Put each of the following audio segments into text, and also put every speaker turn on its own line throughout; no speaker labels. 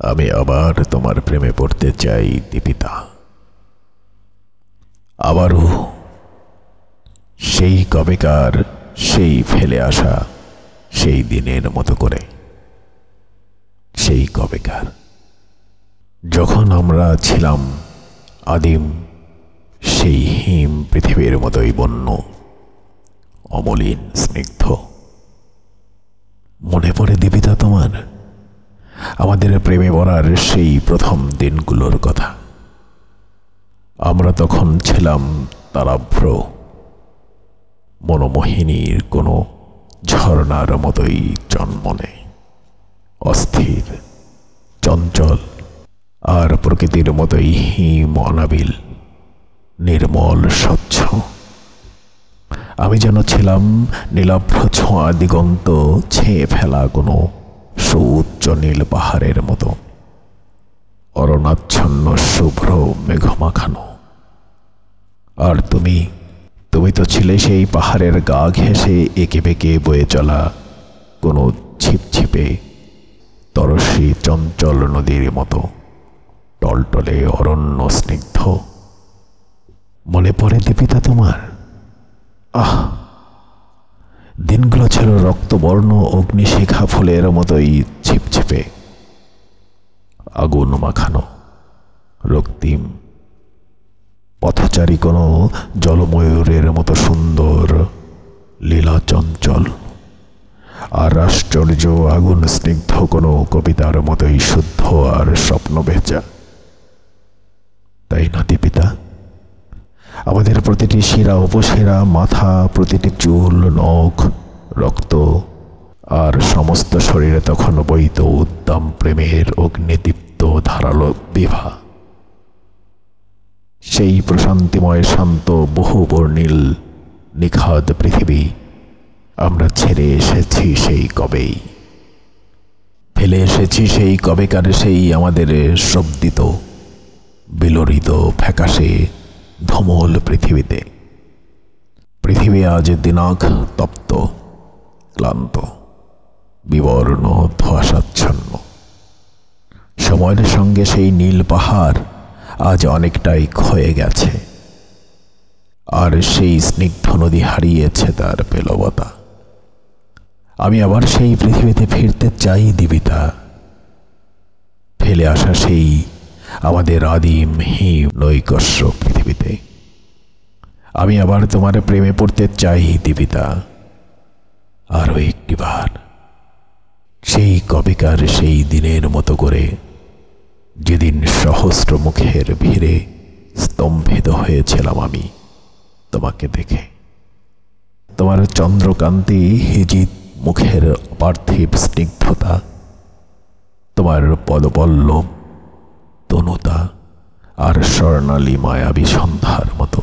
আমি আবার তোমার প্রেমে পড়তে চাই দীপিতা। আবারও সেই কবেকার, সেই ফেলে আসা সেই দিনের মতো করে। সেই কবেকার যখন আমরা ছিলাম আদিম সেই হিম পৃথিবীর মতোই বন্য, অমলিন, স্নিগ্ধ। মনে পড়ে দীপিতা তোমার আমাদের প্রেমে পড়ার সেই প্রথম দিনগুলোর কথা? আমরা তখন ছিলাম তারাভ্র, মনোমোহিনীর কোনো ঝর্ণার মতোই জন্মনে, অস্থির, চঞ্চল, আর প্রকৃতির মতোই হিম অনাবিল, নির্মল, স্বচ্ছ। আমি যেন ছিলাম নীলাভ্র ছোঁয়া দিগন্ত ছেয়ে ফেলা কোনো সুউচ্চ নীল পাহাড়ের মতো, অরণাচ্ছন্ন শুভ্র মেঘমাখানো। আর তুমি তো ছিলে সেই পাহাড়ের গা ঘেঁষে এঁকে বেঁকে বয়ে চলা কোনো ছিপছিপে তরসী চঞ্চল নদীর মতো, টলটলে অরণ্য স্নিগ্ধ। মনে পড়ে দীপিতা তোমার? আহ, দিনগুলো ছিল রক্তবর্ণ অগ্নিশিখা ফুলের মতোই ছিপছিপে, আগুন মাখানো, রক্তিম, পথচারী কোনো জলময়ূরের মতো সুন্দর, লীলা চঞ্চল, আর আশ্চর্য আগুন স্নিগ্ধ কোনো কবিতার মতোই শুদ্ধ আর স্বপ্ন ভেজা। তাই না দীপিতা? আমাদের প্রতিটি শিরা উপশিরা, মাথা, প্রতিটি চুল, নখ, রক্ত আর সমস্ত শরীরে তখন বইত উদ্দাম প্রেমের অগ্নিদীপ্ত ধারালো বিভা। সেই প্রশান্তিময় শান্ত বহুবর্ণিল নিখাদ পৃথিবী আমরা ছেড়ে এসেছি সেই কবেই, ফেলে এসেছি সেই কবেকার সেই আমাদের শব্দিত, বিলরিত, ফ্যাকাশে ধমল পৃথিবীতে। পৃথিবী আজ দিনাক তপ্ত, ক্লান্ত, বিবর্ণ, ধোঁয়াশাচ্ছন্ন। সময়ের সঙ্গে সেই নীল পাহাড় আজ অনেকটাই ক্ষয়ে গেছে, আর সেই স্নিগ্ধ নদী হারিয়েছে তার পেলবতা। আমি আবার সেই পৃথিবীতে ফিরতে চাই দীপিতা, ফেলে আসা সেই আমাদের আদিম হিম নৈকস্য পৃথিবীতে। আমি আবার তোমার প্রেমে পড়তে চাই দীপিতা, আরো একটিবার, সেই কবেকার সেই দিনের মতো করে, যেদিন সহস্র মুখের ভিড়ে স্তম্ভিত হয়েছিলাম আমি তোমাকে দেখে। তোমার চন্দ্রকান্তি হিজিত মুখের পার্থিব স্নিগ্ধতা, তোমার পদপল্লব, তনুতা আর স্বর্ণালী মায়াবী সন্ধ্যার মতো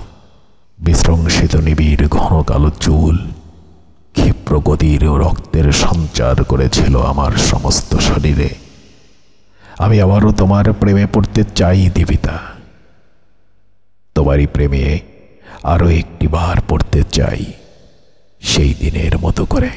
বিশৃঙ্খিত নিবিড় ঘন কালো চুল ক্ষিপ্র গতির রক্তের সঞ্চার করেছিল আমার সমস্ত শরীরে। আমি আবারও তোমার প্রেমে পড়তে চাই দীপিতা, তোমারই প্রেমে আরো একটিবার পড়তে চাই সেই দিনের মতো করে।